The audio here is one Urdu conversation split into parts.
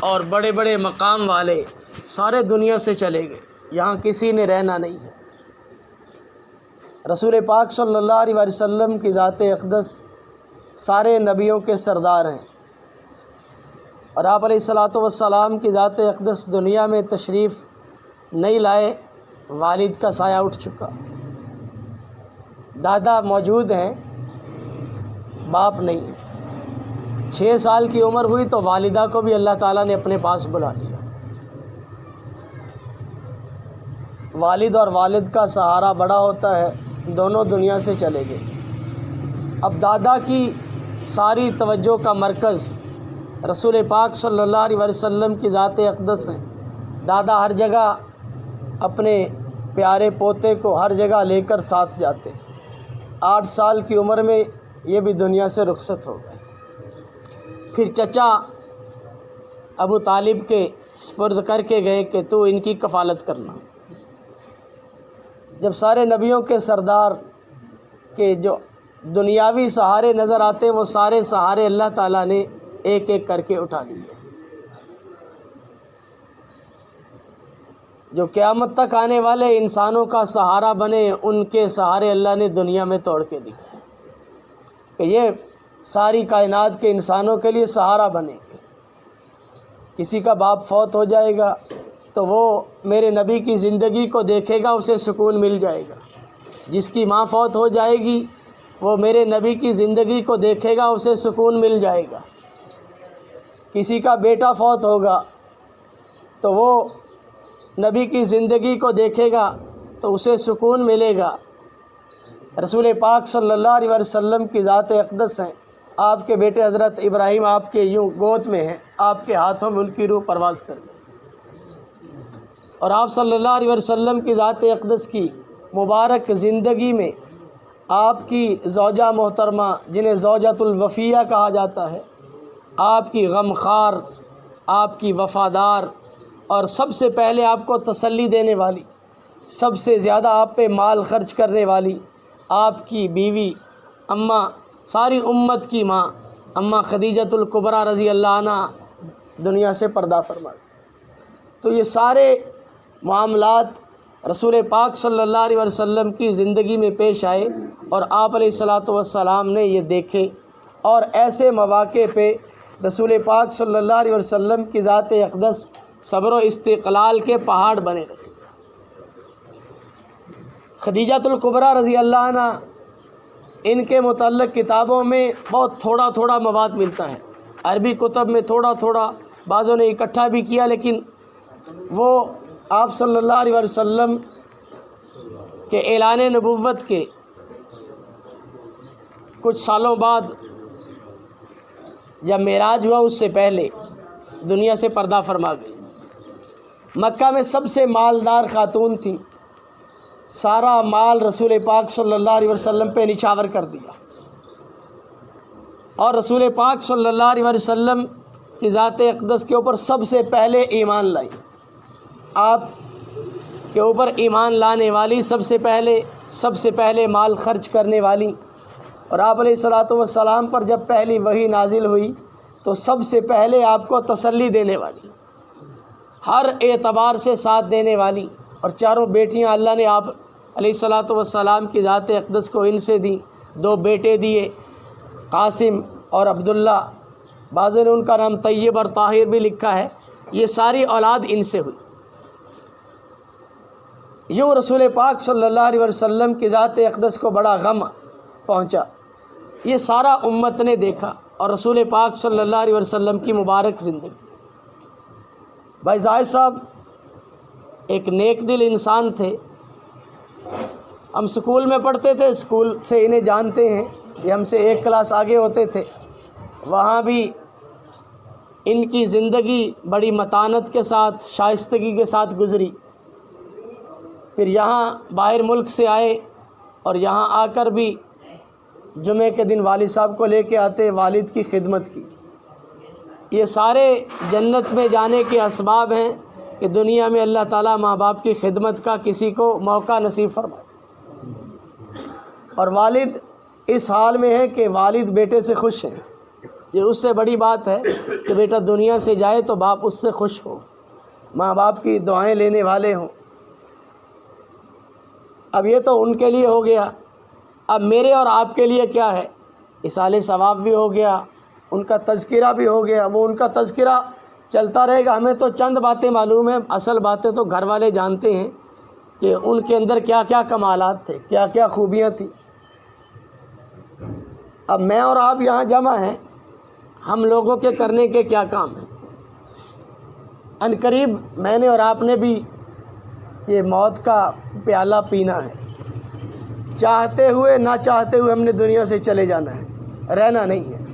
اور بڑے بڑے مقام والے سارے دنیا سے چلے گئے، یہاں کسی نے رہنا نہیں ہے۔ رسول پاک صلی اللہ علیہ وسلم کی ذات اقدس سارے نبیوں کے سردار ہیں، اور آپ علیہ الصلاۃ والسلام کی ذات اقدس دنیا میں تشریف نہیں لائے، والد کا سایہ اٹھ چکا، دادا موجود ہیں، باپ نہیں۔ 6 سال کی عمر ہوئی تو والدہ کو بھی اللہ تعالیٰ نے اپنے پاس بلا لیا۔ والد اور والد کا سہارا بڑا ہوتا ہے، دونوں دنیا سے چلے گئے۔ اب دادا کی ساری توجہ کا مرکز رسول پاک صلی اللہ علیہ وسلم کی ذات اقدس ہے۔ دادا ہر جگہ اپنے پیارے پوتے کو ہر جگہ لے کر ساتھ جاتے۔ 8 سال کی عمر میں یہ بھی دنیا سے رخصت ہو گئے۔ پھر چچا ابو طالب کے سپرد کر کے گئے کہ تو ان کی کفالت کرنا۔ جب سارے نبیوں کے سردار کے جو دنیاوی سہارے نظر آتے ہیں، وہ سارے سہارے اللہ تعالیٰ نے ایک ایک کر کے اٹھا لیے۔ جو قیامت تک آنے والے انسانوں کا سہارا بنے، ان کے سہارے اللہ نے دنیا میں توڑ کے دکھائے کہ یہ ساری کائنات کے انسانوں کے لیے سہارا بنے گے۔ کسی کا باپ فوت ہو جائے گا تو وہ میرے نبی کی زندگی کو دیکھے گا، اسے سکون مل جائے گا۔ جس کی ماں فوت ہو جائے گی وہ میرے نبی کی زندگی کو دیکھے گا، اسے سکون مل جائے گا۔ کسی کا بیٹا فوت ہوگا تو وہ نبی کی زندگی کو دیکھے گا تو اسے سکون ملے گا۔ رسول پاک صلی اللہ علیہ وسلم کی ذات اقدس ہیں، آپ کے بیٹے حضرت ابراہیم آپ کے یوں گود میں ہیں، آپ کے ہاتھوں میں ان کی روح پرواز کر گئی، اور آپ صلی اللہ علیہ وسلم کی ذات اقدس کی مبارک زندگی میں آپ کی زوجہ محترمہ، جنہیں زوجۃ الوفیہ کہا جاتا ہے، آپ کی غمخوار، آپ کی وفادار، اور سب سے پہلے آپ کو تسلی دینے والی، سب سے زیادہ آپ پہ مال خرچ کرنے والی آپ کی بیوی، اماں، ساری امت کی ماں، اماں خدیجۃ الکبریٰ رضی اللہ عنہ دنیا سے پردہ فرما گئی۔ تو یہ سارے معاملات رسول پاک صلی اللہ علیہ وسلم کی زندگی میں پیش آئے، اور آپ علیہ الصلاۃ والسلام نے یہ دیکھے، اور ایسے مواقع پہ رسول پاک صلی اللہ علیہ وسلم کی ذات اقدس صبر و استقلال کے پہاڑ بنے رہے۔ خدیجۃ الکبریٰ رضی اللہ عنہ، ان کے متعلق کتابوں میں بہت تھوڑا تھوڑا مواد ملتا ہے، عربی کتب میں تھوڑا تھوڑا بعضوں نے اکٹھا بھی کیا، لیکن وہ آپ صلی اللہ علیہ وسلم کے اعلان نبوت کے کچھ سالوں بعد جب معراج ہوا، اس سے پہلے دنیا سے پردہ فرما گئی۔ مکہ میں سب سے مالدار خاتون تھی، سارا مال رسول پاک صلی اللہ علیہ وسلم پہ نچھاور کر دیا، اور رسول پاک صلی اللہ علیہ وسلم کی ذات اقدس کے اوپر سب سے پہلے ایمان لائی۔ آپ کے اوپر ایمان لانے والی سب سے پہلے مال خرچ کرنے والی، اور آپ علیہ الصلاۃ والسلام پر جب پہلی وحی نازل ہوئی تو سب سے پہلے آپ کو تسلی دینے والی، ہر اعتبار سے ساتھ دینے والی، اور چاروں بیٹیاں اللہ نے آپ علیہ الصلاۃ والسلام کی ذات اقدس کو ان سے دی۔ 2 بیٹے دیے، قاسم اور عبداللہ، بعضوں نے ان کا نام طیب اور طاہر بھی لکھا ہے، یہ ساری اولاد ان سے ہوئی۔ یوں رسول پاک صلی اللہ علیہ وسلم کی ذات اقدس کو بڑا غم پہنچا، یہ سارا امت نے دیکھا، اور رسول پاک صلی اللہ علیہ وسلم کی مبارک زندگی۔ بھائی زاہد صاحب ایک نیک دل انسان تھے، ہم سکول میں پڑھتے تھے، سکول سے انہیں جانتے ہیں، یہ ہم سے 1 کلاس آگے ہوتے تھے، وہاں بھی ان کی زندگی بڑی متانت کے ساتھ، شائستگی کے ساتھ گزری۔ پھر یہاں باہر ملک سے آئے، اور یہاں آ کر بھی جمعے کے دن والد صاحب کو لے کے آتے، والد کی خدمت کی۔ یہ سارے جنت میں جانے کے اسباب ہیں کہ دنیا میں اللہ تعالیٰ ماں باپ کی خدمت کا کسی کو موقع نصیب فرمائے۔ اور والد اس حال میں ہے کہ والد بیٹے سے خوش ہیں، یہ اس سے بڑی بات ہے کہ بیٹا دنیا سے جائے تو باپ اس سے خوش ہو، ماں باپ کی دعائیں لینے والے ہوں۔ اب یہ تو ان کے لیے ہو گیا، اب میرے اور آپ کے لیے کیا ہے؟ ایصال ثواب بھی ہو گیا، ان کا تذکرہ بھی ہو گیا، وہ ان کا تذکرہ چلتا رہے گا۔ ہمیں تو چند باتیں معلوم ہیں، اصل باتیں تو گھر والے جانتے ہیں کہ ان کے اندر کیا کیا کمالات تھے، کیا کیا خوبیاں تھیں۔ اب میں اور آپ یہاں جمع ہیں، ہم لوگوں کے کرنے کے کیا کام ہیں؟ عنقریب میں نے اور آپ نے بھی یہ موت کا پیالہ پینا ہے، چاہتے ہوئے نہ چاہتے ہوئے ہم نے دنیا سے چلے جانا ہے، رہنا نہیں ہے۔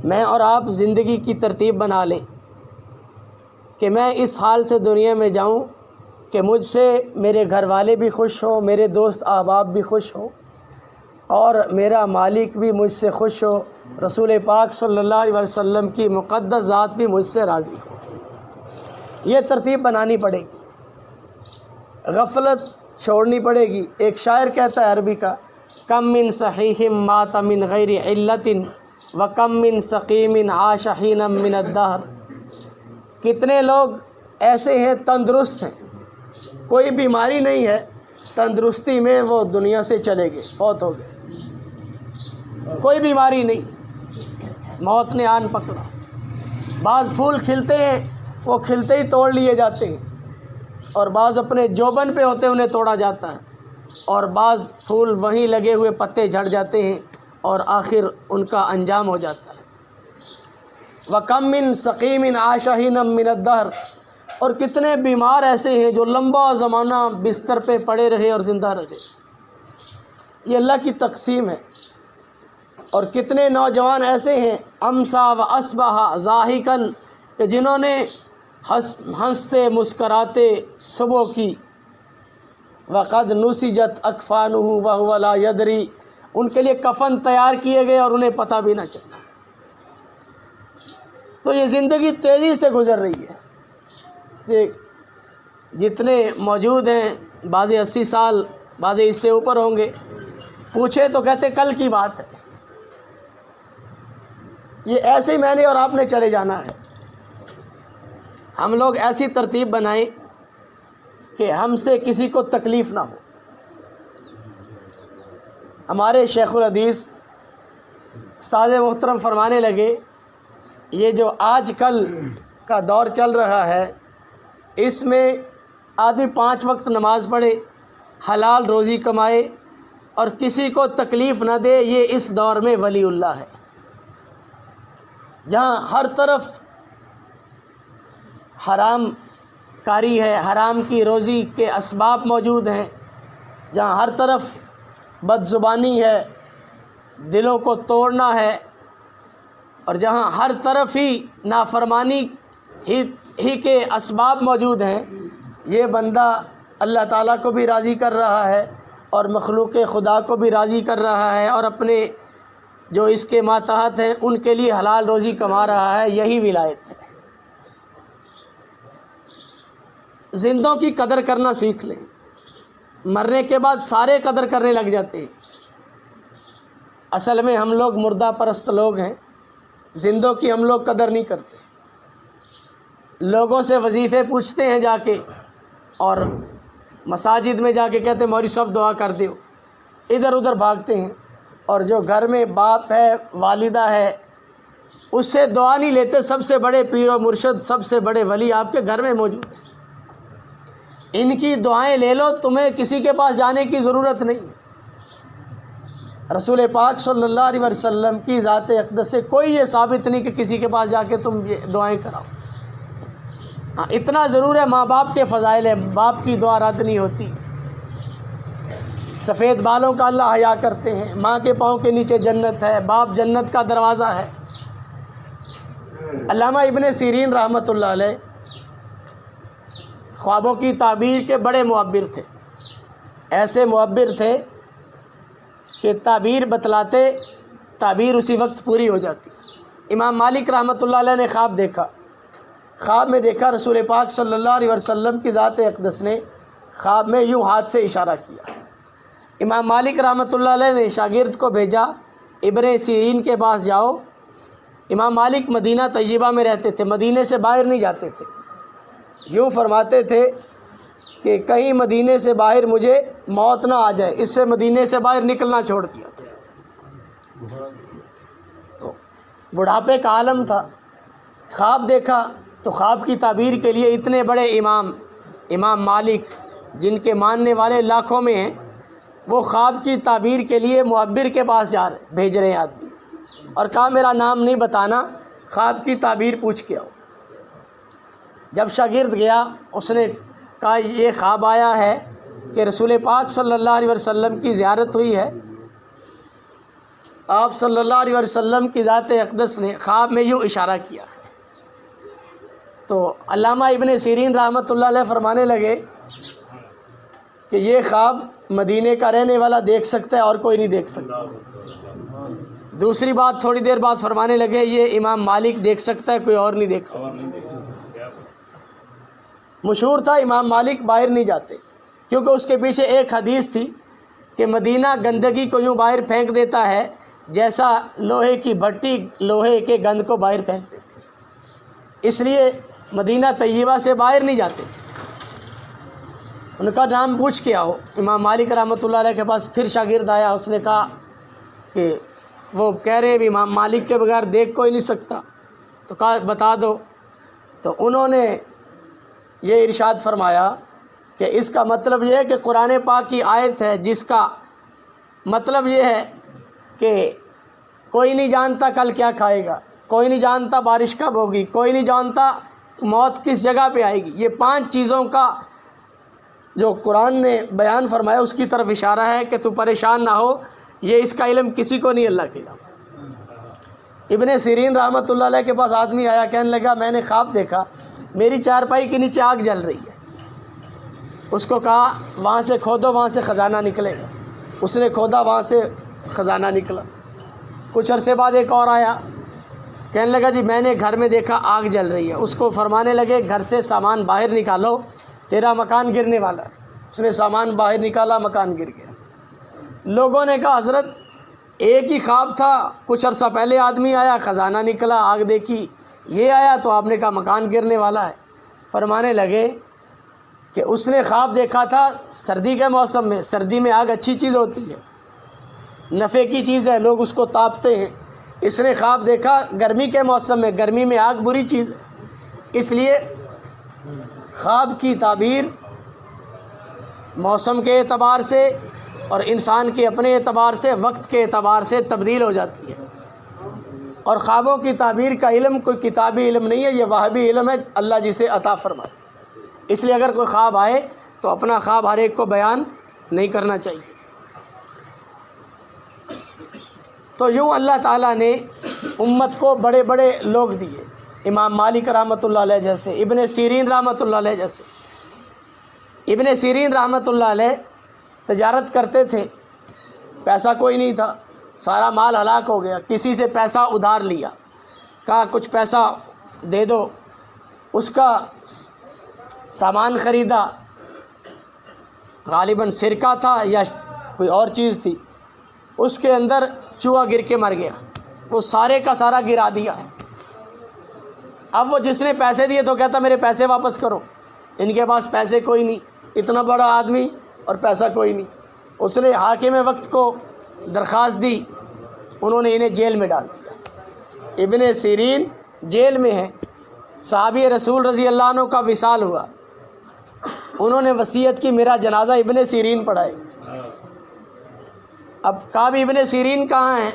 میں اور آپ زندگی کی ترتیب بنا لیں کہ میں اس حال سے دنیا میں جاؤں کہ مجھ سے میرے گھر والے بھی خوش ہوں، میرے دوست احباب بھی خوش ہوں، اور میرا مالک بھی مجھ سے خوش ہو، رسول پاک صلی اللہ علیہ وسلم کی مقدس ذات بھی مجھ سے راضی ہو۔ یہ ترتیب بنانی پڑے گی، غفلت چھوڑنی پڑے گی۔ ایک شاعر کہتا ہے عربی کا، کم من صحیح مات من غیر علت وکم من سقیم عاش حینا من الدہر۔ کتنے لوگ ایسے ہیں تندرست ہیں، کوئی بیماری نہیں ہے، تندرستی میں وہ دنیا سے چلے گئے، فوت ہو گئے، کوئی بیماری نہیں، موت نے آن پکڑا۔ بعض پھول کھلتے ہیں، وہ کھلتے ہی توڑ لیے جاتے ہیں، اور بعض اپنے جوبن پہ ہوتے انہیں توڑا جاتا ہے، اور بعض پھول وہیں لگے ہوئے پتے جھڑ جاتے ہیں اور آخر ان کا انجام ہو جاتا ہے۔ وَكَم مِّن سَقِيمٍ عَاشَ حِينًا مِّنَ الدَّهْرِ، اور کتنے بیمار ایسے ہیں جو لمبا زمانہ بستر پہ پڑے رہے اور زندہ رہے۔ یہ اللہ کی تقسیم ہے۔ اور کتنے نوجوان ایسے ہیں امسا و اصبح ضاحکاً، کہ جنہوں نے ہنستے مسکراتے صبح کی، وقد نسجت اکفانہ وہو لا یدری، ان کے لیے کفن تیار کیے گئے اور انہیں پتہ بھی نہ چلا۔ تو یہ زندگی تیزی سے گزر رہی ہے۔ یہ جتنے موجود ہیں، بعض 80 سال، بعض اس سے اوپر ہوں گے، پوچھے تو کہتے کل کی بات ہے۔ یہ ایسے ہی میں نے اور آپ نے چلے جانا ہے۔ ہم لوگ ایسی ترتیب بنائیں کہ ہم سے کسی کو تکلیف نہ ہو۔ ہمارے شیخ الحدیث استاد محترم فرمانے لگے، یہ جو آج کل کا دور چل رہا ہے، اس میں آدمی 5 وقت نماز پڑھے، حلال روزی کمائے اور کسی کو تکلیف نہ دے، یہ اس دور میں ولی اللہ ہے۔ جہاں ہر طرف حرام کاری ہے، حرام کی روزی کے اسباب موجود ہیں، جہاں ہر طرف بد زبانی ہے، دلوں کو توڑنا ہے، اور جہاں ہر طرف ہی نافرمانی ہی کے اسباب موجود ہیں، یہ بندہ اللہ تعالیٰ کو بھی راضی کر رہا ہے اور مخلوق خدا کو بھی راضی کر رہا ہے، اور اپنے جو اس کے ماتحت ہیں ان کے لیے حلال روزی کما رہا ہے۔ یہی ولایت ہے۔ زندوں کی قدر کرنا سیکھ لیں، مرنے کے بعد سارے قدر کرنے لگ جاتے ہیں۔ اصل میں ہم لوگ مردہ پرست لوگ ہیں، زندوں کی ہم لوگ قدر نہیں کرتے۔ لوگوں سے وظیفے پوچھتے ہیں جا کے، اور مساجد میں جا کے کہتے ہیں مولوی صاحب دعا کر دیو، ادھر ادھر بھاگتے ہیں، اور جو گھر میں باپ ہے، والدہ ہے، اس سے دعا نہیں لیتے۔ سب سے بڑے پیر و مرشد، سب سے بڑے ولی آپ کے گھر میں موجود ہیں، ان کی دعائیں لے لو، تمہیں کسی کے پاس جانے کی ضرورت نہیں۔ رسول پاک صلی اللہ علیہ وسلم کی ذات اقدس سے کوئی یہ ثابت نہیں کہ کسی کے پاس جا کے تم یہ دعائیں کراؤ۔ ہاں اتنا ضرور ہے، ماں باپ کے فضائل ہے، باپ کی دعا رد نہیں ہوتی۔ سفید بالوں کا اللہ حیا کرتے ہیں، ماں کے پاؤں کے نیچے جنت ہے، باپ جنت کا دروازہ ہے۔ علامہ ابن سیرین رحمۃ اللہ علیہ خوابوں کی تعبیر کے بڑے معبر تھے، ایسے معبر تھے کہ تعبیر بتلاتے، تعبیر اسی وقت پوری ہو جاتی۔ امام مالک رحمۃ اللہ علیہ نے خواب دیکھا، خواب میں دیکھا رسول پاک صلی اللہ علیہ وسلم کی ذات اقدس نے خواب میں یوں ہاتھ سے اشارہ کیا۔ امام مالک رحمۃ اللہ علیہ نے شاگرد کو بھیجا ابن سیرین کے پاس جاؤ۔ امام مالک مدینہ طیبہ میں رہتے تھے، مدینے سے باہر نہیں جاتے تھے، یوں فرماتے تھے کہ کہیں مدینے سے باہر مجھے موت نہ آ جائے، اس سے مدینے سے باہر نکلنا چھوڑ دیا تھا۔ تو بڑھاپے کا عالم تھا، خواب دیکھا تو خواب کی تعبیر کے لیے اتنے بڑے امام مالک جن کے ماننے والے لاکھوں میں ہیں، وہ خواب کی تعبیر کے لیے معبر کے پاس بھیج رہے ہیں آدمی، اور کہا میرا نام نہیں بتانا، خواب کی تعبیر پوچھ کے آؤ۔ جب شاگرد گیا، اس نے کہا یہ خواب آیا ہے کہ رسول پاک صلی اللہ علیہ وسلم کی زیارت ہوئی ہے، آپ صلی اللہ علیہ وسلم کی ذات اقدس نے خواب میں یوں اشارہ کیا ہے۔ تو علامہ ابن سیرین رحمۃ اللہ علیہ فرمانے لگے کہ یہ خواب مدینے کا رہنے والا دیکھ سکتا ہے اور کوئی نہیں دیکھ سکتا۔ دوسری بات تھوڑی دیر بعد فرمانے لگے یہ امام مالک دیکھ سکتا ہے، کوئی اور نہیں دیکھ سکتا۔ مشہور تھا امام مالک باہر نہیں جاتے، کیونکہ اس کے پیچھے ایک حدیث تھی کہ مدینہ گندگی کو یوں باہر پھینک دیتا ہے جیسا لوہے کی بھٹی لوہے کے گند کو باہر پھینک دیتی، اس لیے مدینہ طیبہ سے باہر نہیں جاتے۔ ان کا نام پوچھ کے آؤ۔ امام مالک رحمۃ اللہ علیہ کے پاس پھر شاگرد آیا، اس نے کہا کہ وہ کہہ رہے ہیں امام مالک کے بغیر دیکھ کوئی نہیں سکتا، تو کہا بتا دو۔ تو انہوں نے یہ ارشاد فرمایا کہ اس کا مطلب یہ ہے کہ قرآن پاک کی آیت ہے جس کا مطلب یہ ہے کہ کوئی نہیں جانتا کل کیا کھائے گا، کوئی نہیں جانتا بارش کب ہوگی، کوئی نہیں جانتا موت کس جگہ پہ آئے گی۔ یہ 5 چیزوں کا جو قرآن نے بیان فرمایا اس کی طرف اشارہ ہے کہ تو پریشان نہ ہو، یہ اس کا علم کسی کو نہیں اللہ کے علاوہ۔ ابن سیرین رحمۃ اللہ علیہ کے پاس آدمی آیا، کہنے لگا میں نے خواب دیکھا میری چارپائی کے نیچے آگ جل رہی ہے۔ اس کو کہا وہاں سے کھودو، وہاں سے خزانہ نکلے گا۔ اس نے کھودا، وہاں سے خزانہ نکلا۔ کچھ عرصے بعد ایک اور آیا، کہنے لگا جی میں نے گھر میں دیکھا آگ جل رہی ہے۔ اس کو فرمانے لگے گھر سے سامان باہر نکالو، تیرا مکان گرنے والا ہے۔ اس نے سامان باہر نکالا، مکان گر گیا۔ لوگوں نے کہا حضرت ایک ہی خواب تھا، کچھ عرصہ پہلے آدمی آیا، خزانہ نکلا، آگ دیکھی، یہ آیا تو آپ نے کہا مکان گرنے والا ہے۔ فرمانے لگے کہ اس نے خواب دیکھا تھا سردی کے موسم میں، سردی میں آگ اچھی چیز ہوتی ہے، نفع کی چیز ہے، لوگ اس کو تاپتے ہیں۔ اس نے خواب دیکھا گرمی کے موسم میں، گرمی میں آگ بری چیز ہے۔ اس لیے خواب کی تعبیر موسم کے اعتبار سے اور انسان کے اپنے اعتبار سے، وقت کے اعتبار سے تبدیل ہو جاتی ہے۔ اور خوابوں کی تعبیر کا علم کوئی کتابی علم نہیں ہے، یہ وہابی علم ہے، اللہ جسے عطا فرمائے۔ اس لیے اگر کوئی خواب آئے تو اپنا خواب ہر ایک کو بیان نہیں کرنا چاہیے۔ تو یوں اللہ تعالیٰ نے امت کو بڑے بڑے لوگ دیے، امام مالک رحمۃ اللہ علیہ جیسے، ابن سیرین رحمۃ اللہ علیہ جیسے۔ ابن سیرین رحمۃ اللہ علیہ تجارت کرتے تھے، پیسہ کوئی نہیں تھا، سارا مال ہلاک ہو گیا، کسی سے پیسہ ادھار لیا، کہا کچھ پیسہ دے دو، اس کا سامان خریدا، غالباً سرکہ تھا یا کوئی اور چیز تھی، اس کے اندر چوہا گر کے مر گیا، وہ سارے کا سارا گرا دیا۔ اب وہ جس نے پیسے دیے تو کہتا میرے پیسے واپس کرو، ان کے پاس پیسے کوئی نہیں، اتنا بڑا آدمی اور پیسہ کوئی نہیں۔ اس نے حاکم وقت کو درخواست دی، انہوں نے انہیں جیل میں ڈال دیا۔ ابن سیرین جیل میں ہیں، صحابی رسول رضی اللہ عنہ کا وصال ہوا، انہوں نے وصیت کی میرا جنازہ ابن سیرین پڑھائے۔ اب کہا بھی ابن سیرین کہاں ہیں؟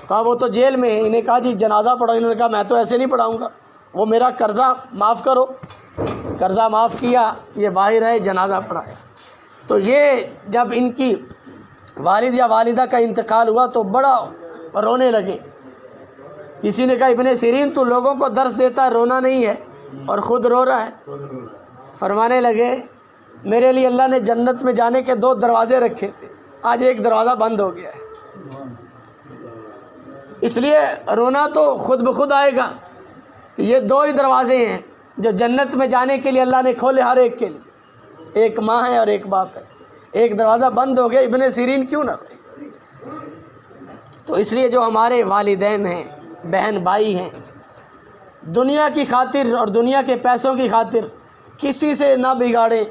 کہا وہ تو جیل میں ہیں۔ انہیں کہا جی جنازہ پڑھو، انہوں نے کہا میں تو ایسے نہیں پڑھاؤں گا، وہ میرا قرضہ معاف کرو۔ قرضہ معاف کیا، یہ باہر ہے، جنازہ پڑھایا۔ تو یہ جب ان کی والد یا والدہ کا انتقال ہوا تو بڑا رونے لگے۔ کسی نے کہا ابن سیرین تو لوگوں کو درس دیتا ہے، رونا نہیں ہے اور خود رو رہا ہے۔ فرمانے لگے میرے لیے اللہ نے جنت میں جانے کے 2 دروازے رکھے تھے، آج ایک دروازہ بند ہو گیا ہے، اس لیے رونا تو خود بخود آئے گا کہ یہ 2 ہی دروازے ہیں جو جنت میں جانے کے لیے اللہ نے کھولے ہر ایک کے لیے، ایک ماں ہے اور ایک باپ ہے۔ ایک دروازہ بند ہو گیا، ابن سیرین کیوں نہ روئے؟ تو اس لیے جو ہمارے والدین ہیں، بہن بھائی ہیں، دنیا کی خاطر اور دنیا کے پیسوں کی خاطر کسی سے نہ بگاڑیں.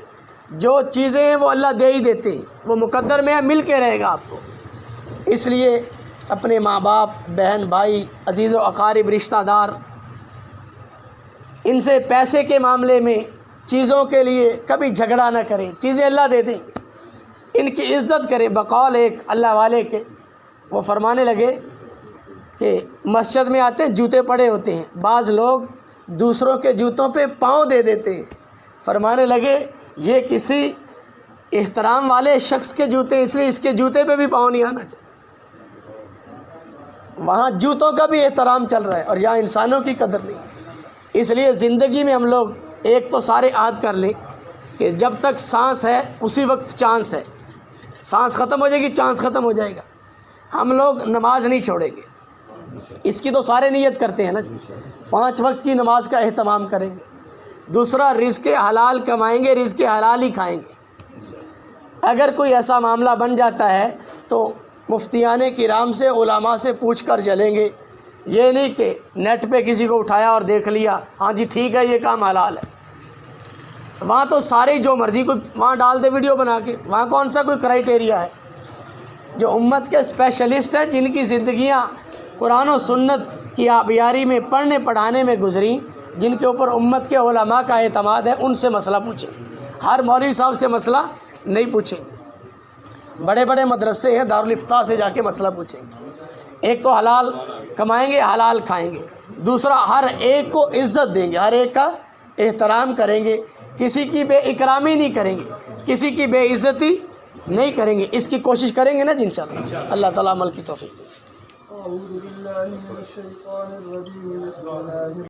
جو چیزیں ہیں وہ اللہ دے ہی دیتے ہیں، وہ مقدر میں ہے، مل کے رہے گا آپ کو. اس لیے اپنے ماں باپ، بہن بھائی، عزیز و اقارب، رشتہ دار، ان سے پیسے کے معاملے میں، چیزوں کے لیے کبھی جھگڑا نہ کریں. چیزیں اللہ دے دیں، ان کی عزت کریں. بقول ایک اللہ والے کے، وہ فرمانے لگے کہ مسجد میں آتے ہیں، جوتے پڑے ہوتے ہیں، بعض لوگ دوسروں کے جوتوں پہ پاؤں دے دیتے ہیں. فرمانے لگے یہ کسی احترام والے شخص کے جوتے ہیں، اس لیے اس کے جوتے پہ بھی پاؤں نہیں آنا چاہیے. وہاں جوتوں کا بھی احترام چل رہا ہے اور یہاں انسانوں کی قدر نہیں. اس لیے زندگی میں ہم لوگ ایک تو سارے عہد کر لیں کہ جب تک سانس ہے اسی وقت چانس ہے. سانس ختم ہو جائے گی، چانس ختم ہو جائے گا. ہم لوگ نماز نہیں چھوڑیں گے، اس کی تو سارے نیت کرتے ہیں نا جی. 5 وقت کی نماز کا اہتمام کریں گے. دوسرا، رزق حلال کمائیں گے، رزق حلال ہی کھائیں گے. اگر کوئی ایسا معاملہ بن جاتا ہے تو مفتیان کرام سے، علماء سے پوچھ کر چلیں گے. یہ نہیں کہ نیٹ پہ کسی کو اٹھایا اور دیکھ لیا، ہاں جی ٹھیک ہے یہ کام حلال ہے. وہاں تو سارے جو مرضی کوئی وہاں ڈال دے ویڈیو بنا کے. وہاں کون سا کوئی کرائٹیریا ہے؟ جو امت کے اسپیشلسٹ ہیں، جن کی زندگیاں قرآن و سنت کی آبیاری میں، پڑھنے پڑھانے میں گزریں، جن کے اوپر امت کے علماء کا اعتماد ہے، ان سے مسئلہ پوچھیں. ہر مولوی صاحب سے مسئلہ نہیں پوچھیں. بڑے بڑے مدرسے ہیں، دارالفتاء سے جا کے مسئلہ پوچھیں گے. ایک تو حلال کمائیں گے، حلال کھائیں گے. دوسرا، ہر ایک کو عزت دیں گے، ہر ایک کا احترام کریں گے. کسی کی بے اکرامی نہیں کریں گے، کسی کی بے عزتی نہیں کریں گے. اس کی کوشش کریں گے نا جی انشاءاللہ. اللہ تعالیٰ عمل کی توفیق دے.